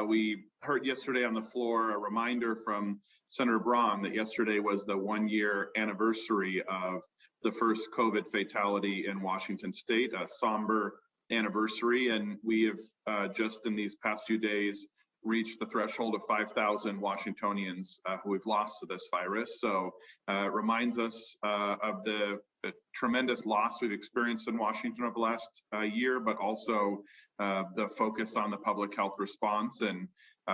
we heard yesterday on the floor a reminder from Senator Braun that yesterday was the 1-year anniversary of the first COVID fatality in Washington State, a somber anniversary. And we have just in these past few days reached the threshold of 5,000 Washingtonians who we've lost to this virus. So it reminds us of the tremendous loss we've experienced in Washington over the last year, but also the focus on the public health response, and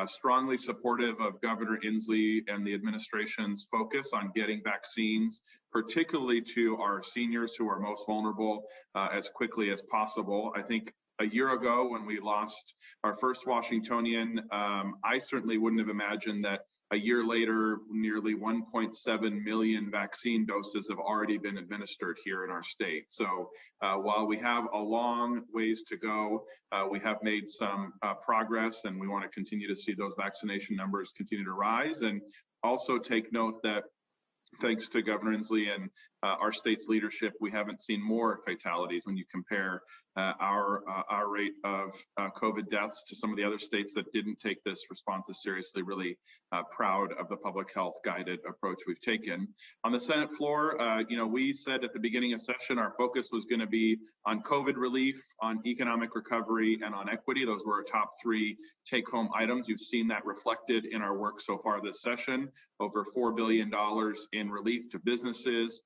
strongly supportive of Governor Inslee and the administration's focus on getting vaccines, particularly to our seniors who are most vulnerable, as quickly as possible. I think a year ago when we lost our first Washingtonian, I certainly wouldn't have imagined that a year later, nearly 1.7 million vaccine doses have already been administered here in our state. So while we have a long ways to go, we have made some progress, and we want to continue to see those vaccination numbers continue to rise. And also take note that thanks to Governor Inslee and our state's leadership, we haven't seen more fatalities when you compare our rate of COVID deaths to some of the other states that didn't take this response as seriously. Really proud of the public health guided approach we've taken. On the Senate floor, we said at the beginning of session our focus was going to be on COVID relief, on economic recovery, and on equity. Those were our top 3 take-home items. You've seen that reflected in our work so far this session. Over $4 billion in relief to businesses,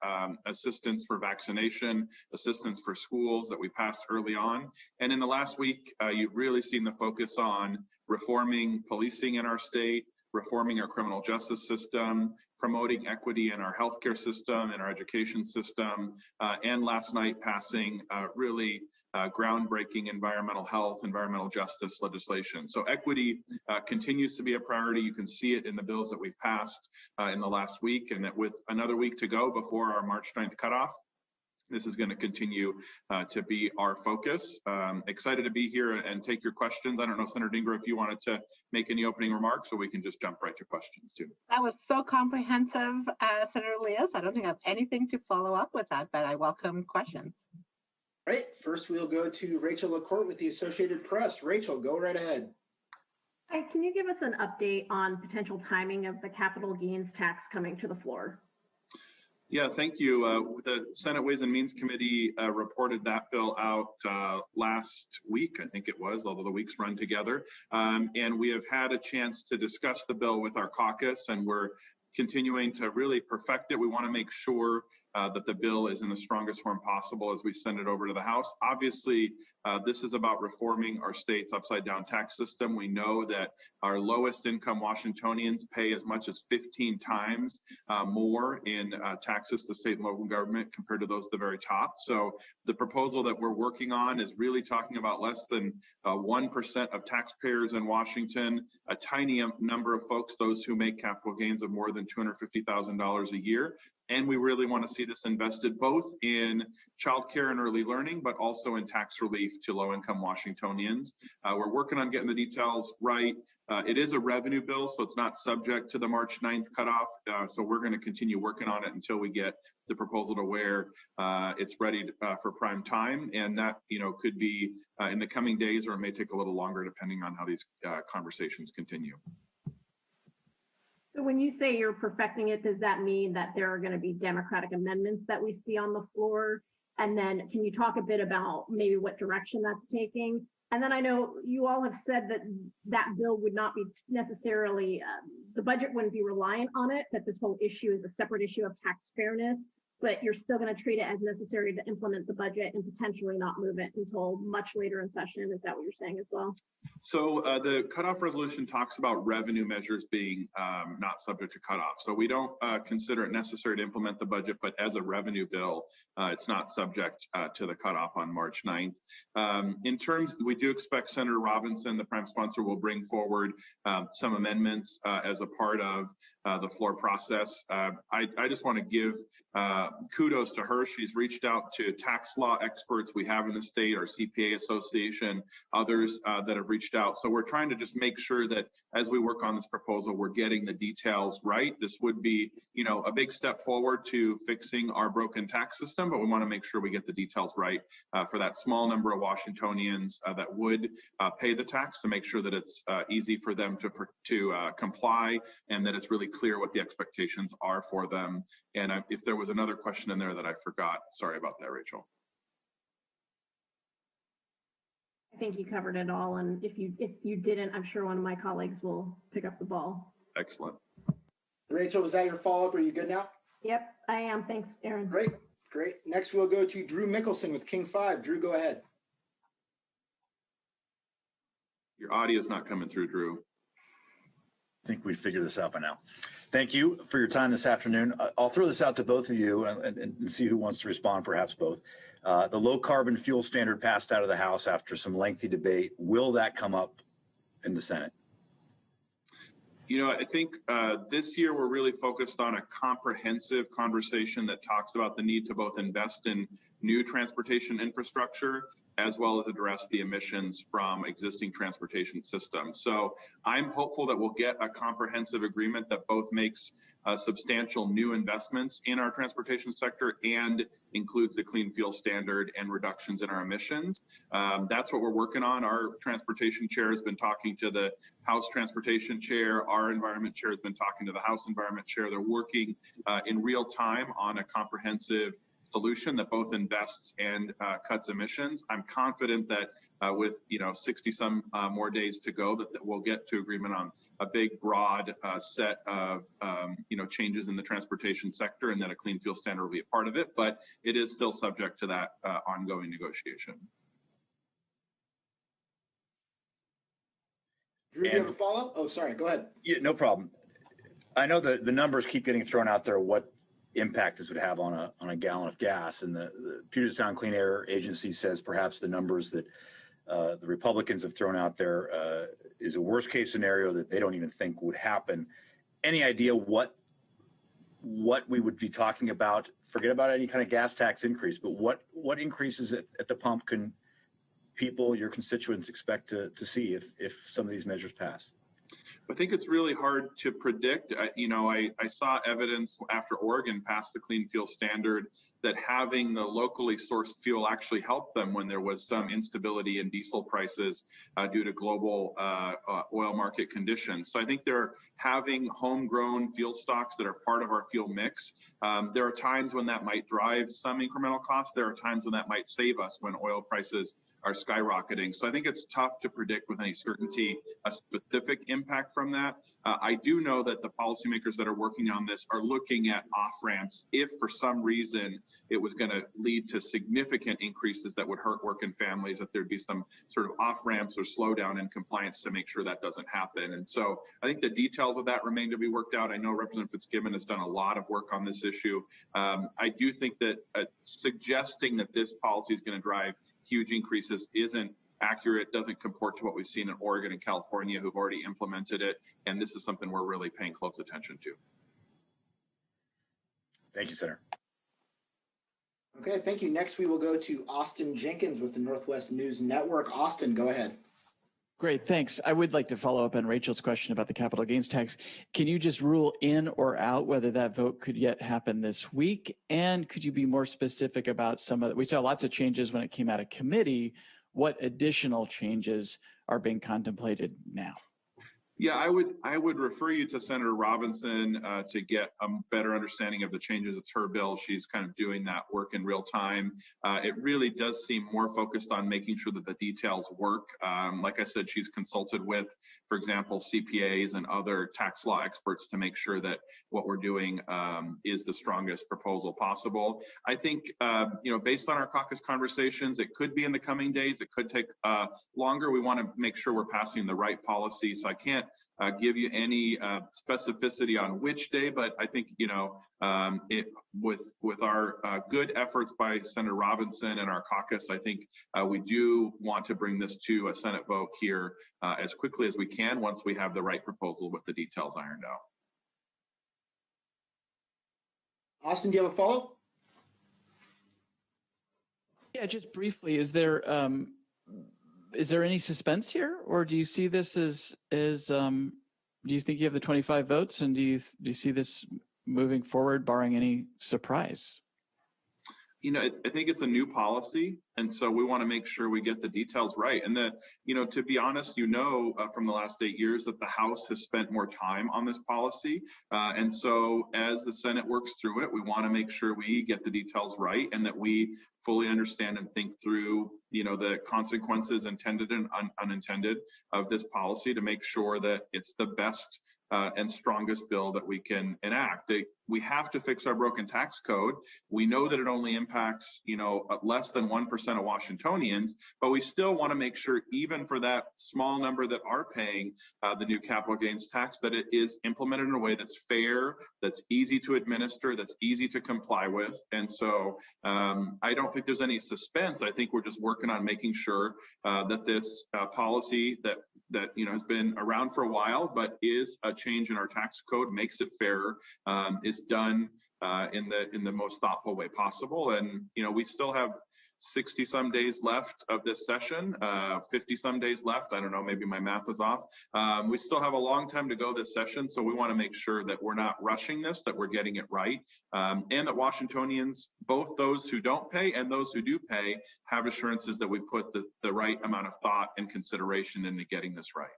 assistance for vaccination, assistance for schools that we passed early on. And in the last week, you've really seen the focus on reforming policing in our state, reforming our criminal justice system, promoting equity in our healthcare system and our education system, and last night passing really groundbreaking environmental health, environmental justice legislation. So equity continues to be a priority. You can see it in the bills that we've passed in the last week, and that with another week to go before our March 9th cutoff, this is going to continue to be our focus. Excited to be here and take your questions. I don't know, Senator Dinger, if you wanted to make any opening remarks, or we can just jump right to questions too. That was so comprehensive, Senator Elias. I don't think I have anything to follow up with that, but I welcome questions. All right, first we'll go to Rachel LaCourte with the Associated Press. Rachel, go right ahead. Hi, can you give us an update on potential timing of the capital gains tax coming to the floor? Yeah, thank you. The Senate Ways and Means Committee reported that bill out last week, I think it was, although the weeks run together. And we have had a chance to discuss the bill with our caucus, and we're continuing to really perfect it. We want to make sure that the bill is in the strongest form possible as we send it over to the House. Obviously, this is about reforming our state's upside down tax system. We know that our lowest income Washingtonians pay as much as 15 times more in taxes to state and local government compared to those at the very top. So the proposal that we're working on is really talking about less than 1% of taxpayers in Washington, a tiny number of folks, those who make capital gains of more than $250,000 a year. And we really want to see this invested both in childcare and early learning, but also in tax relief to low-income Washingtonians. We're working on getting the details right. It is a revenue bill, so it's not subject to the March 9th cutoff. So we're going to continue working on it until we get the proposal to where it's ready for prime time. And that, could be in the coming days, or it may take a little longer depending on how these conversations continue. So when you say you're perfecting it, does that mean that there are going to be Democratic amendments that we see on the floor? And then can you talk a bit about maybe what direction that's taking? And then I know you all have said that that bill would not be necessarily, the budget wouldn't be reliant on it, that this whole issue is a separate issue of tax fairness, but you're still going to treat it as necessary to implement the budget and potentially not move it until much later in session. Is that what you're saying as well? So the cutoff resolution talks about revenue measures being not subject to cutoff. So we don't consider it necessary to implement the budget, but as a revenue bill, it's not subject to the cutoff on March 9th. In terms, we do expect Senator Robinson, the prime sponsor, will bring forward some amendments as a part of the floor process. I just want to give kudos to her. She's reached out to tax law experts we have in the state, our CPA Association, others that have reached out. So we're trying to just make sure that as we work on this proposal, we're getting the details right. This would be, a big step forward to fixing our broken tax system, but we want to make sure we get the details right for that small number of Washingtonians that would pay the tax, to make sure that it's easy for them to comply, and that it's really clear what the expectations are for them. And if there was another question in there that I forgot, sorry about that, Rachel. I think you covered it all, and if you didn't, I'm sure one of my colleagues will pick up the ball. Excellent. Rachel, was that your follow-up? Are you good now? Yep, I am. Thanks, Aaron. Great. Next, we'll go to Drew Mickelson with King 5. Drew, go ahead. Your audio is not coming through, Drew. I think we figured this out by now. Thank you for your time this afternoon. I'll throw this out to both of you and see who wants to respond, perhaps both. The low carbon fuel standard passed out of the House after some lengthy debate. Will that come up in the Senate? I think this year we're really focused on a comprehensive conversation that talks about the need to both invest in new transportation infrastructure as well as address the emissions from existing transportation systems. So I'm hopeful that we'll get a comprehensive agreement that both makes substantial new investments in our transportation sector and includes the clean fuel standard and reductions in our emissions. That's what we're working on. Our transportation chair has been talking to the House Transportation Chair. Our environment chair has been talking to the House Environment Chair. They're working in real time on a comprehensive solution that both invests and cuts emissions. I'm confident that with 60 some more days to go, that we'll get to agreement on a big, broad set of changes in the transportation sector, and that a clean fuel standard will be a part of it. But it is still subject to that ongoing negotiation. Drew, do you have a follow-up? Oh, sorry. Go ahead. Yeah, no problem. I know that the numbers keep getting thrown out there, what impact this would have on a gallon of gas, and the Puget Sound Clean Air Agency says perhaps the numbers that the Republicans have thrown out there is a worst case scenario that they don't even think would happen. Any idea what we would be talking about? Forget about any kind of gas tax increase, but what increases at the pump can people, your constituents, expect to see if some of these measures pass? I think it's really hard to predict. I saw evidence after Oregon passed the clean fuel standard that having the locally sourced fuel actually helped them when there was some instability in diesel prices due to global oil market conditions. So I think they're having homegrown fuel stocks that are part of our fuel mix. There are times when that might drive some incremental costs. There are times when that might save us when oil prices are skyrocketing. So I think it's tough to predict with any certainty a specific impact from that. I do know that the policymakers that are working on this are looking at off-ramps if for some reason it was going to lead to significant increases that would hurt working families, that there'd be some sort of off-ramps or slowdown in compliance to make sure that doesn't happen. And so I think the details of that remain to be worked out. I know Representative Fitzgibbon has done a lot of work on this issue. I do think that suggesting that this policy is going to drive huge increases isn't accurate, doesn't comport to what we've seen in Oregon and California, who've already implemented it. And this is something we're really paying close attention to. Thank you, Senator. Okay, thank you. Next, we will go to Austin Jenkins with the Northwest News Network. Austin, go ahead. Great, thanks. I would like to follow up on Rachel's question about the capital gains tax. Can you just rule in or out whether that vote could yet happen this week? And could you be more specific about some of the, we saw lots of changes when it came out of committee. What additional changes are being contemplated now? Yeah, I would refer you to Senator Robinson to get a better understanding of the changes. It's her bill. She's kind of doing that work in real time. It really does seem more focused on making sure that the details work. Like I said, she's consulted with, for example, CPAs and other tax law experts to make sure that what we're doing is the strongest proposal possible. I think, based on our caucus conversations, it could be in the coming days. It could take longer. We want to make sure we're passing the right policy. So I can't give you any specificity on which day, but I think, with our good efforts by Senator Robinson and our caucus, I think we do want to bring this to a Senate vote here as quickly as we can once we have the right proposal with the details ironed out. Austin, do you have a follow-up? Yeah, just briefly, is there any suspense here, or do you see this as do you think you have the 25 votes, and do you see this moving forward, barring any surprise? I think it's a new policy, and so we want to make sure we get the details right. And to be honest, from the last 8 years that the House has spent more time on this policy. And so as the Senate works through it, we want to make sure we get the details right and that we fully understand and think through, the consequences intended and unintended of this policy to make sure that it's the best and strongest bill that we can enact. We have to fix our broken tax code. We know that it only impacts, less than 1% of Washingtonians, but we still want to make sure, even for that small number that are paying the new capital gains tax, that it is implemented in a way that's fair, that's easy to administer, that's easy to comply with. And so I don't think there's any suspense. I think we're just working on making sure that this policy that has been around for a while, but is a change in our tax code, makes it fairer, is done in the most thoughtful way possible. And we still have 60 some days left of this session, 50 some days left. I don't know, maybe my math is off. We still have a long time to go this session, so we want to make sure that we're not rushing this, that we're getting it right, and that Washingtonians, both those who don't pay and those who do pay, have assurances that we put the right amount of thought and consideration into getting this right.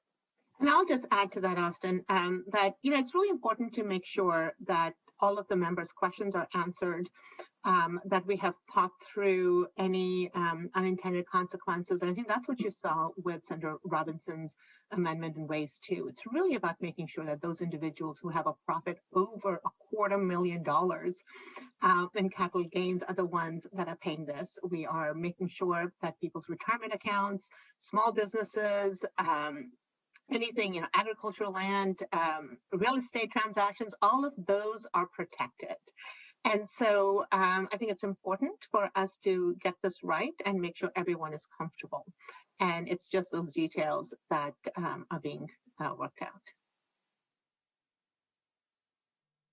And I'll just add to that, Austin, that it's really important to make sure that all of the members' questions are answered, that we have thought through any unintended consequences. And I think that's what you saw with Senator Robinson's amendment in ways too. It's really about making sure that those individuals who have a profit over $250,000 in capital gains are the ones that are paying this. We are making sure that people's retirement accounts, small businesses, anything, agricultural land, real estate transactions, all of those are protected. And so I think it's important for us to get this right and make sure everyone is comfortable. And it's just those details that are being worked out.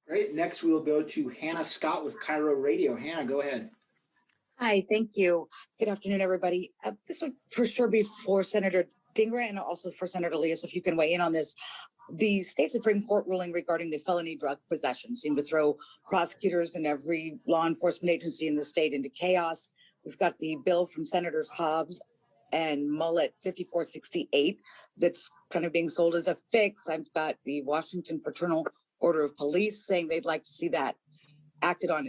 Great. Next, we'll go to Hannah Scott with Cairo Radio. Hannah, go ahead. Hi, thank you. Good afternoon, everybody. This would for sure be for Senator Dingra and also for Senator Leas, if you can weigh in on this. The state Supreme Court ruling regarding the felony drug possession seemed to throw prosecutors and every law enforcement agency in the state into chaos. We've got the bill from Senators Hobbs and Mullet 5468 that's kind of being sold as a fix. I've got the Washington Fraternal Order of Police saying they'd like to see that acted on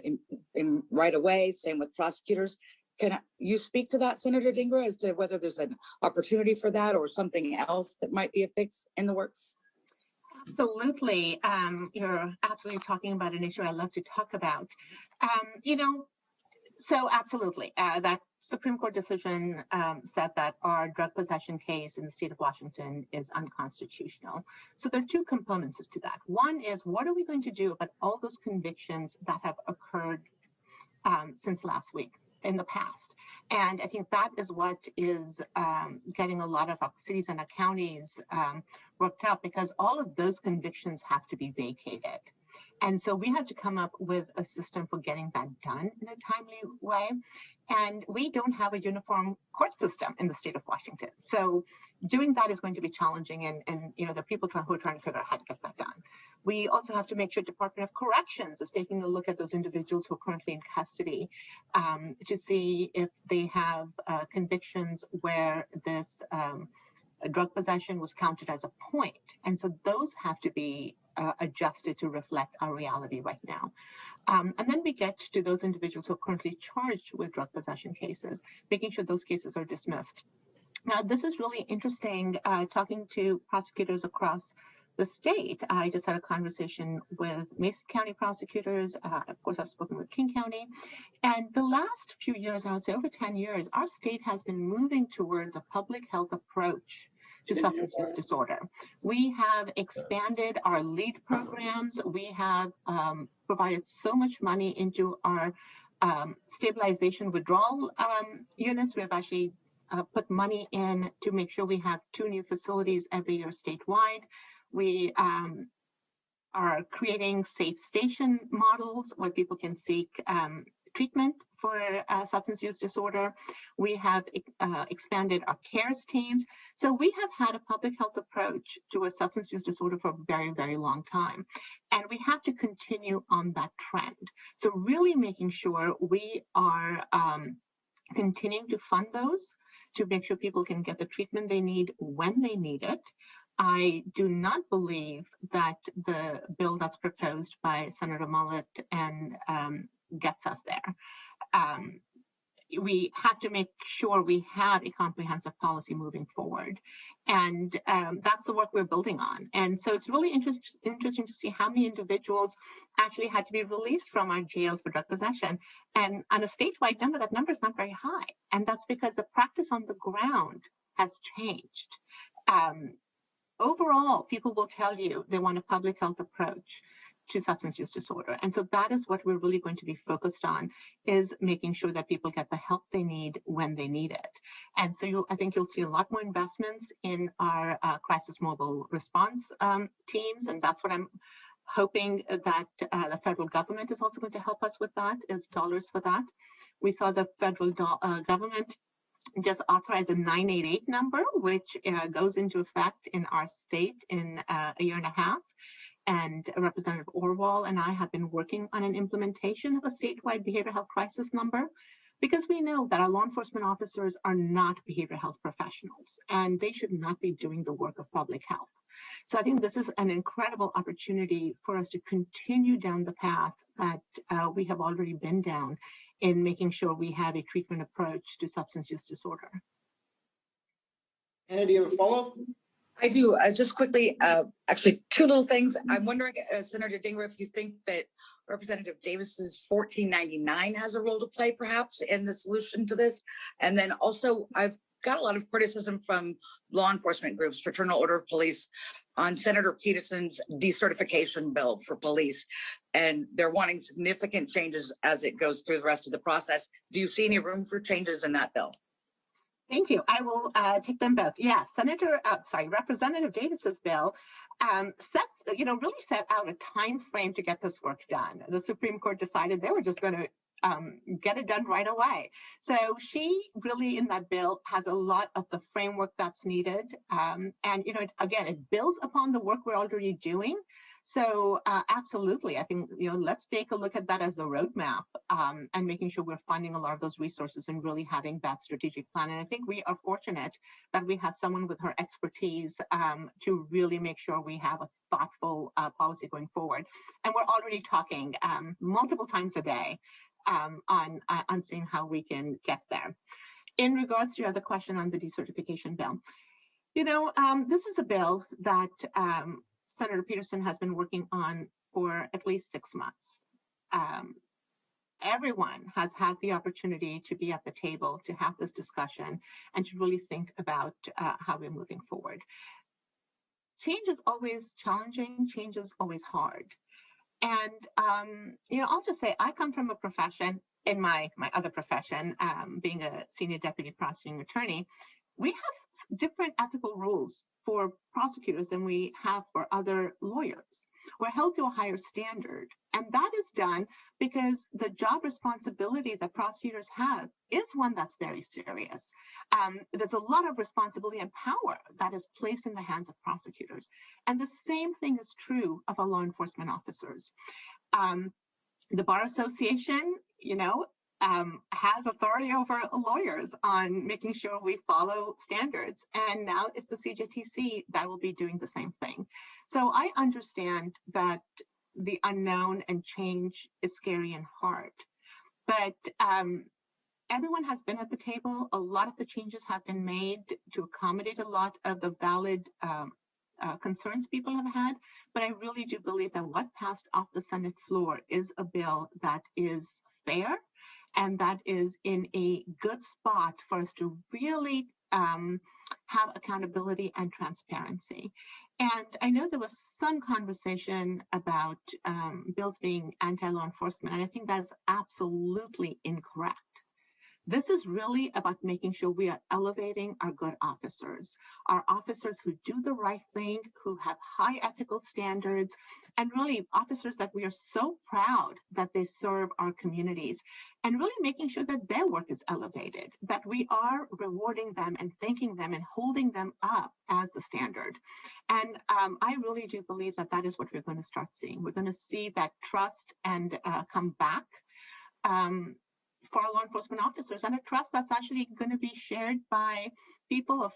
in right away. Same with prosecutors. Can you speak to that, Senator Dingra, as to whether there's an opportunity for that or something else that might be a fix in the works? Absolutely. You're absolutely talking about an issue I love to talk about. So absolutely. That Supreme Court decision said that our drug possession case in the state of Washington is unconstitutional. So there are two components to that. One is, what are we going to do about all those convictions that have occurred since last week? In the past. And I think that is what is getting a lot of our cities and our counties worked out, because all of those convictions have to be vacated. And so we have to come up with a system for getting that done in a timely way. And we don't have a uniform court system in the state of Washington. So doing that is going to be challenging. And the people who are trying to figure out how to get that done. We also have to make sure Department of Corrections is taking a look at those individuals who are currently in custody to see if they have convictions where this drug possession was counted as a point. And so those have to be adjusted to reflect our reality right now. And then we get to those individuals who are currently charged with drug possession cases, making sure those cases are dismissed. Now, this is really interesting, talking to prosecutors across the state. I just had a conversation with Mason County prosecutors. Of course, I've spoken with King County. And the last few years, I would say over 10 years, our state has been moving towards a public health approach to substance use disorder. We have expanded our LEAD programs. We have provided so much money into our stabilization withdrawal units. We have actually put money in to make sure we have 2 new facilities every year statewide. We are creating safe station models where people can seek treatment for substance use disorder. We have expanded our CARES teams. So we have had a public health approach to a substance use disorder for a very, very long time. And we have to continue on that trend. So really making sure we are continuing to fund those to make sure people can get the treatment they need when they need it. I do not believe that the bill that's proposed by Senator Mullet and gets us there. We have to make sure we have a comprehensive policy moving forward. And that's the work we're building on. And so it's really interesting to see how many individuals actually had to be released from our jails for drug possession. And on a statewide number, that number is not very high. And that's because the practice on the ground has changed. Overall, people will tell you they want a public health approach to substance use disorder. And so that is what we're really going to be focused on, is making sure that people get the help they need when they need it. And so I think you'll see a lot more investments in our crisis mobile response teams. And that's what I'm hoping that the federal government is also going to help us with, that is dollars for that. We saw the federal government just authorized a 988 number, which goes into effect in our state in a year and a half. And Representative Orwell and I have been working on an implementation of a statewide behavioral health crisis number, because we know that our law enforcement officers are not behavioral health professionals, and they should not be doing the work of public health. So I think this is an incredible opportunity for us to continue down the path that we have already been down in making sure we have a treatment approach to substance use disorder. Anna, do you have a follow-up? I do. Just quickly, actually, two little things. I'm wondering, Senator Dingler, if you think that Representative Davis's 1499 has a role to play, perhaps, in the solution to this. And then also, I've got a lot of criticism from law enforcement groups, Fraternal Order of Police, on Senator Peterson's decertification bill for police. And they're wanting significant changes as it goes through the rest of the process. Do you see any room for changes in that bill? Thank you. I will take them both. Yes, Representative Davis's bill really set out a time frame to get this work done. The Supreme Court decided they were just going to get it done right away. So she really, in that bill, has a lot of the framework that's needed. And, again, it builds upon the work we're already doing. So absolutely, I think, let's take a look at that as the roadmap and making sure we're funding a lot of those resources and really having that strategic plan. And I think we are fortunate that we have someone with her expertise to really make sure we have a thoughtful policy going forward. And we're already talking multiple times a day on seeing how we can get there. In regards to your other question on the decertification bill, this is a bill that Senator Peterson has been working on for at least 6 months. Everyone has had the opportunity to be at the table, to have this discussion, and to really think about how we're moving forward. Change is always challenging. Change is always hard. And, I'll just say I come from a profession, in my other profession, being a senior deputy prosecuting attorney. We have different ethical rules for prosecutors than we have for other lawyers. We're held to a higher standard. And that is done because the job responsibility that prosecutors have is one that's very serious. There's a lot of responsibility and power that is placed in the hands of prosecutors. And the same thing is true of our law enforcement officers. The Bar Association, has authority over lawyers on making sure we follow standards. And now it's the CJTC that will be doing the same thing. So I understand that the unknown and change is scary and hard, but everyone has been at the table. A lot of the changes have been made to accommodate a lot of the valid concerns people have had. But I really do believe that what passed off the Senate floor is a bill that is fair, and that is in a good spot for us to really have accountability and transparency. And I know there was some conversation about bills being anti-law enforcement, and I think that's absolutely incorrect. This is really about making sure we are elevating our good officers, our officers who do the right thing, who have high ethical standards, and really officers that we are so proud that they serve our communities, and really making sure that their work is elevated, that we are rewarding them and thanking them and holding them up as the standard. And I really do believe that that is what we're going to start seeing. We're going to see that trust and come back for our law enforcement officers, and a trust that's actually going to be shared by people of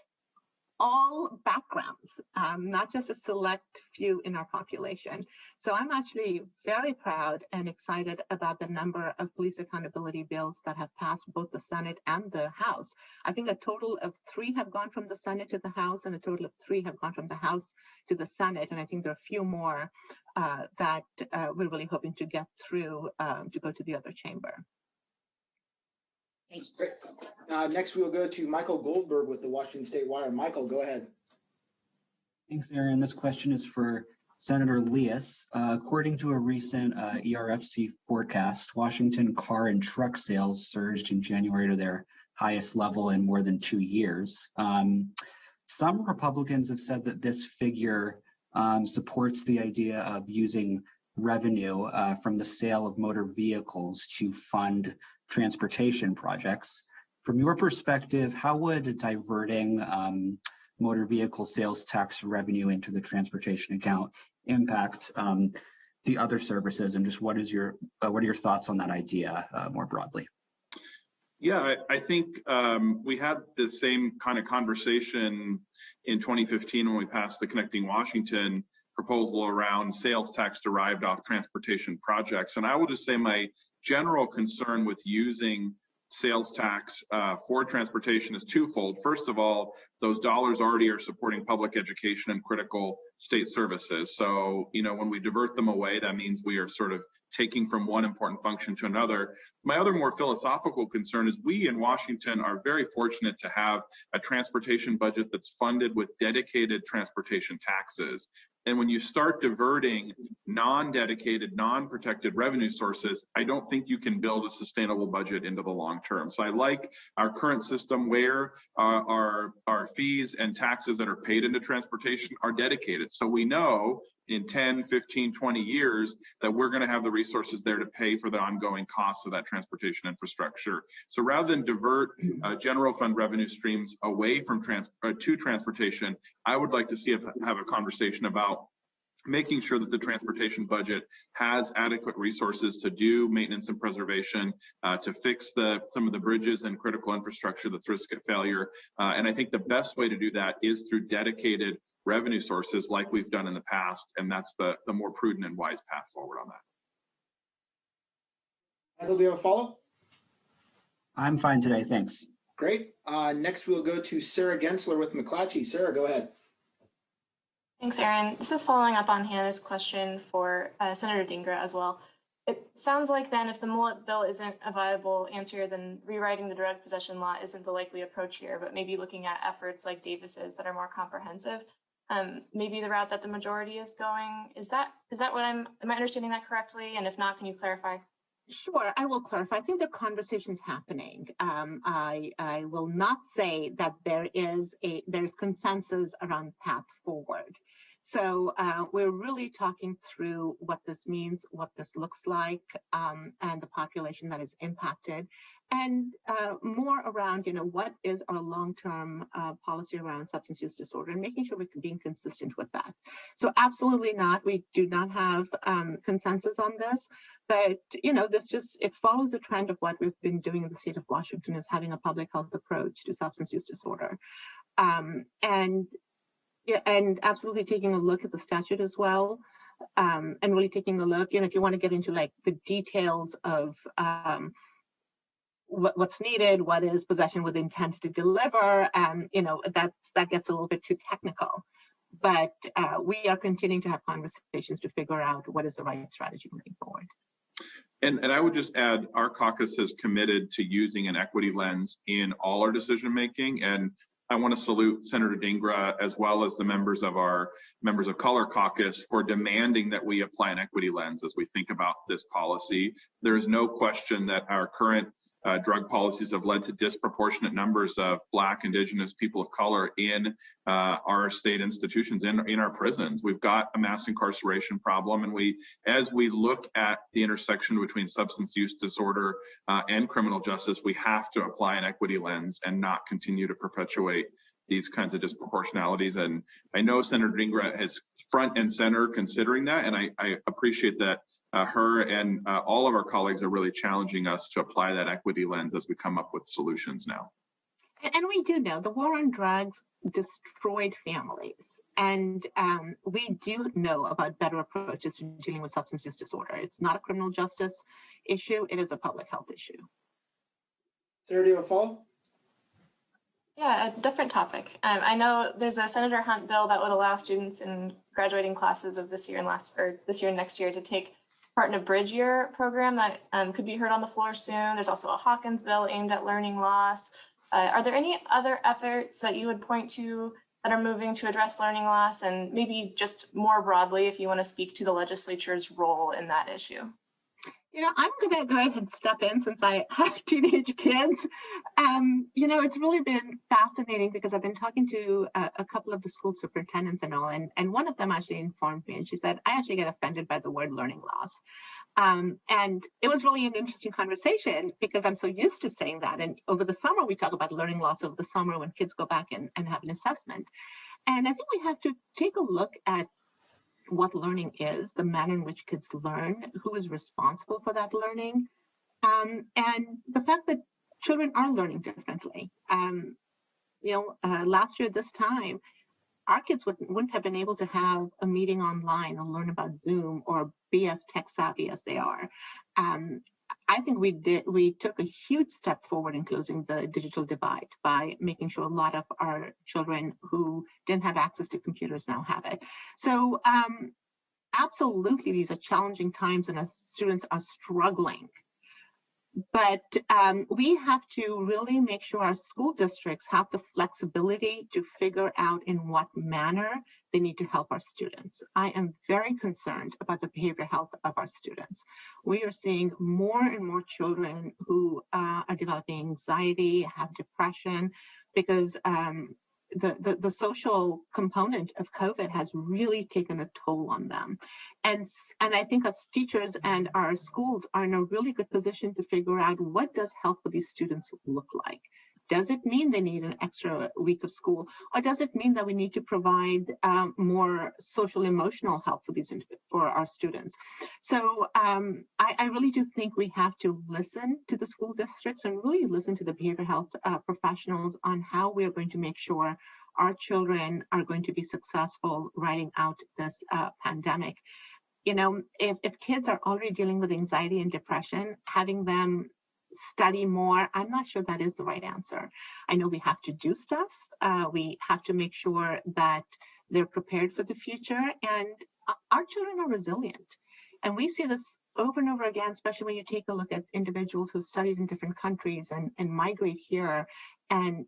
all backgrounds, not just a select few in our population. So I'm actually very proud and excited about the number of police accountability bills that have passed both the Senate and the House. I think a total of 3 have gone from the Senate to the House, and a total of 3 have gone from the House to the Senate. And I think there are a few more that we're really hoping to get through to go to the other chamber. Thank you. Great. Next, we will go to Michael Goldberg with the Washington State Wire. Michael, go ahead. Thanks, Aaron. This question is for Senator Leas. According to a recent ERFC forecast, Washington car and truck sales surged in January to their highest level in more than 2 years. Some Republicans have said that this figure supports the idea of using revenue from the sale of motor vehicles to fund transportation projects. From your perspective, how would diverting motor vehicle sales tax revenue into the transportation account impact the other services, and just what are your thoughts on that idea more broadly? Yeah, I think we had the same kind of conversation in 2015 when we passed the Connecting Washington proposal around sales tax derived off transportation projects. And I will just say my general concern with using sales tax for transportation is twofold. First of all, those dollars already are supporting public education and critical state services. So, when we divert them away, that means we are sort of taking from one important function to another. My other more philosophical concern is we in Washington are very fortunate to have a transportation budget that's funded with dedicated transportation taxes. And when you start diverting non-dedicated, non-protected revenue sources, I don't think you can build a sustainable budget into the long term. So I like our current system where our fees and taxes that are paid into transportation are dedicated. So we know in 10, 15, 20 years that we're going to have the resources there to pay for the ongoing costs of that transportation infrastructure. So rather than divert general fund revenue streams away from to transportation, I would like to see have a conversation about making sure that the transportation budget has adequate resources to do maintenance and preservation, to fix some of the bridges and critical infrastructure that's risk at failure. And I think the best way to do that is through dedicated revenue sources like we've done in the past. And that's the more prudent and wise path forward on that. Michael, do you have a follow-up? I'm fine today, thanks. Great. Next, we'll go to Sara Gentzler with McClatchy. Sarah, go ahead. Thanks, Aaron. This is following up on Hannah's question for Senator Dingra as well. It sounds like then if the mullet bill isn't a viable answer, then rewriting the drug possession law isn't the likely approach here, but maybe looking at efforts like Davis's that are more comprehensive. Maybe the route that the majority is going. Is that what am I understanding that correctly? And if not, can you clarify? Sure, I will clarify. I think the conversation's happening. I will not say that there's consensus around path forward. So we're really talking through what this means, what this looks like, and the population that is impacted, and more around, what is our long-term policy around substance use disorder, and making sure we're being consistent with that. So absolutely not. We do not have consensus on this, but it follows the trend of what we've been doing in the state of Washington, is having a public health approach to substance use disorder, and absolutely taking a look at the statute as well, and really taking a look, if you want to get into like the details of what's needed, what is possession with intent to deliver, that gets a little bit too technical. But we are continuing to have conversations to figure out what is the right strategy moving forward. And I would just add, our caucus has committed to using an equity lens in all our decision making, and I want to salute Senator Dingra as well as the members of our members of color caucus for demanding that we apply an equity lens as we think about this policy. There is no question that our current drug policies have led to disproportionate numbers of Black, Indigenous, people of color in our state institutions, in our prisons. We've got a mass incarceration problem, and as we look at the intersection between substance use disorder and criminal justice, we have to apply an equity lens and not continue to perpetuate these kinds of disproportionalities. And I know Senator Dhingra is front and center considering that, and I appreciate that her and all of our colleagues are really challenging us to apply that equity lens as we come up with solutions now. And we do know the war on drugs destroyed families. And we do know about better approaches to dealing with substance use disorder. It's not a criminal justice issue, it is a public health issue. Sarah, do you have a follow-up? Yeah, a different topic. I know there's a Senator Hunt bill that would allow students in graduating classes of this year and next year to take part in a bridge year program that could be heard on the floor soon. There's also a Hawkins bill aimed at learning loss. Are there any other efforts that you would point to that are moving to address learning loss? And maybe just more broadly, if you want to speak to the legislature's role in that issue. You know, I'm going to go ahead and step in since I have teenage kids. You know, it's really been fascinating because I've been talking to a couple of the school superintendents and all, and one of them actually informed me, and she said, I actually get offended by the word learning loss. And it was really an interesting conversation because I'm so used to saying that. And over the summer, we talk about learning loss over the summer when kids go back and have an assessment. And I think we have to take a look at what learning is, the manner in which kids learn, who is responsible for that learning, and the fact that children are learning differently. Last year this time, our kids wouldn't have been able to have a meeting online or learn about Zoom or be as tech savvy as they are. I think we took a huge step forward in closing the digital divide by making sure a lot of our children who didn't have access to computers now have it. So absolutely, these are challenging times and our students are struggling. But we have to really make sure our school districts have the flexibility to figure out in what manner they need to help our students. I am very concerned about the behavioral health of our students. We are seeing more and more children who are developing anxiety, have depression, because the social component of COVID has really taken a toll on them. And I think us teachers and our schools are in a really good position to figure out what does help for these students look like. Does it mean they need an extra week of school, or does it mean that we need to provide more social emotional help for our students? So I really do think we have to listen to the school districts and really listen to the behavioral health professionals on how we are going to make sure our children are going to be successful riding out this pandemic. You know, if kids are already dealing with anxiety and depression, having them study more, I'm not sure that is the right answer. I know we have to do stuff. We have to make sure that they're prepared for the future, and our children are resilient. And we see this over and over again, especially when you take a look at individuals who studied in different countries and migrate here, and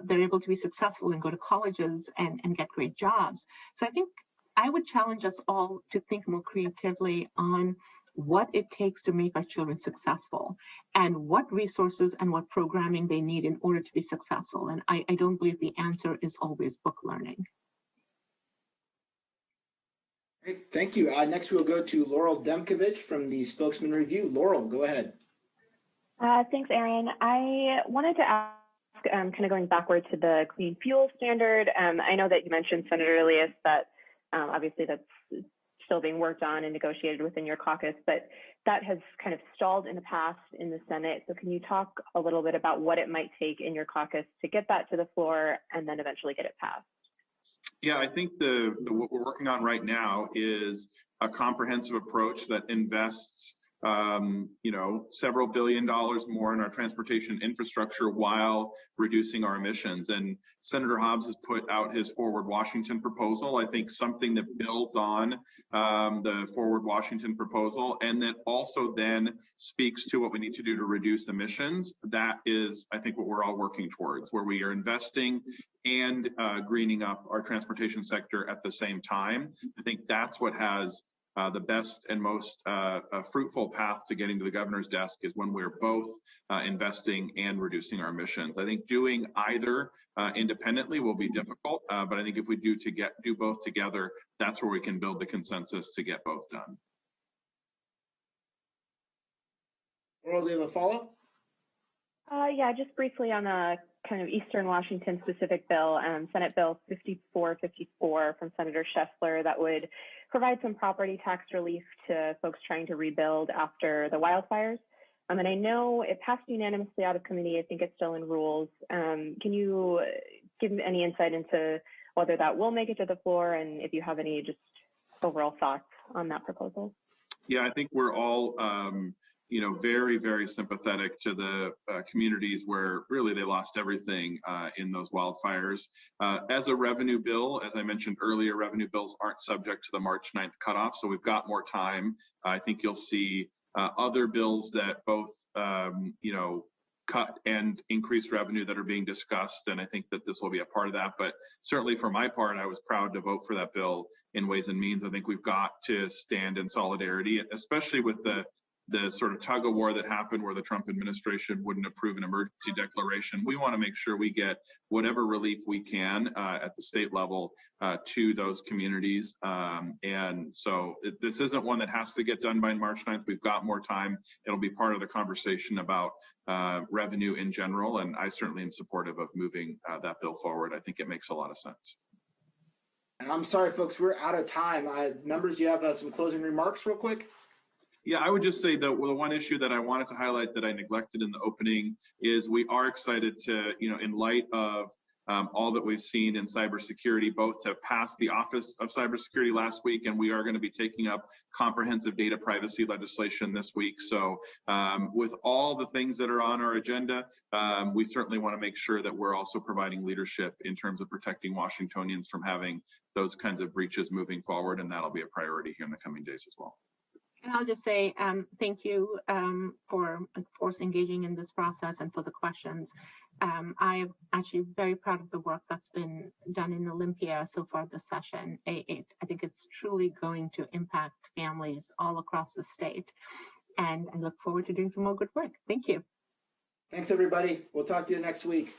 they're able to be successful and go to colleges and get great jobs. So I think I would challenge us all to think more creatively on what it takes to make our children successful and what resources and what programming they need in order to be successful. And I don't believe the answer is always book learning. Great, thank you. Next, we'll go to Laurel Demkovich from the Spokesman Review. Laurel, go ahead. Thanks, Aaron. I wanted to ask, kind of going backward to the clean fuel standard. I know that you mentioned, Senator Elias, that obviously that's still being worked on and negotiated within your caucus, but that has kind of stalled in the past in the Senate. So can you talk a little bit about what it might take in your caucus to get that to the floor and then eventually get it passed? Yeah, I think what we're working on right now is a comprehensive approach that invests several $1 billion more in our transportation infrastructure while reducing our emissions. And Senator Hobbs has put out his Forward Washington proposal. I think something that builds on the Forward Washington proposal and that also then speaks to what we need to do to reduce emissions. That is, I think, what we're all working towards, where we are investing and greening up our transportation sector at the same time. I think that's what has the best and most fruitful path to getting to the governor's desk is when we're both investing and reducing our emissions. I think doing either independently will be difficult, but I think if we do both together, that's where we can build the consensus to get both done. Laurel, do you have a follow? Yeah, just briefly on a kind of Eastern Washington specific bill, Senate Bill 5454 from Senator Gentzler that would provide some property tax relief to folks trying to rebuild after the wildfires. And I know it passed unanimously out of committee. I think it's still in rules. Can you give any insight into whether that will make it to the floor and if you have any just overall thoughts on that proposal? Yeah, I think we're all very, very sympathetic to the communities where really they lost everything in those wildfires. As a revenue bill, as I mentioned earlier, revenue bills aren't subject to the March 9th cutoff, so we've got more time. I think you'll see other bills that both, cut and increase revenue that are being discussed, and I think that this will be a part of that. But certainly for my part, I was proud to vote for that bill in Ways and Means. I think we've got to stand in solidarity, especially with the sort of tug of war that happened where the Trump administration wouldn't approve an emergency declaration. We want to make sure we get whatever relief we can at the state level to those communities. And so this isn't one that has to get done by March 9th. We've got more time. It'll be part of the conversation about revenue in general. And I certainly am supportive of moving that bill forward. I think it makes a lot of sense. And I'm sorry, folks, we're out of time. Members, you have some closing remarks real quick? Yeah, I would just say that the one issue that I wanted to highlight that I neglected in the opening is we are excited to, in light of all that we've seen in cybersecurity, both to pass the Office of Cybersecurity last week, and we are going to be taking up comprehensive data privacy legislation this week. So with all the things that are on our agenda, we certainly want to make sure that we're also providing leadership in terms of protecting Washingtonians from having those kinds of breaches moving forward, and that'll be a priority here in the coming days as well. And I'll just say thank you for, of course, engaging in this process and for the questions. I'm actually very proud of the work that's been done in Olympia so far this session. I think it's truly going to impact families all across the state. And I look forward to doing some more good work. Thank you. Thanks, everybody. We'll talk to you next week.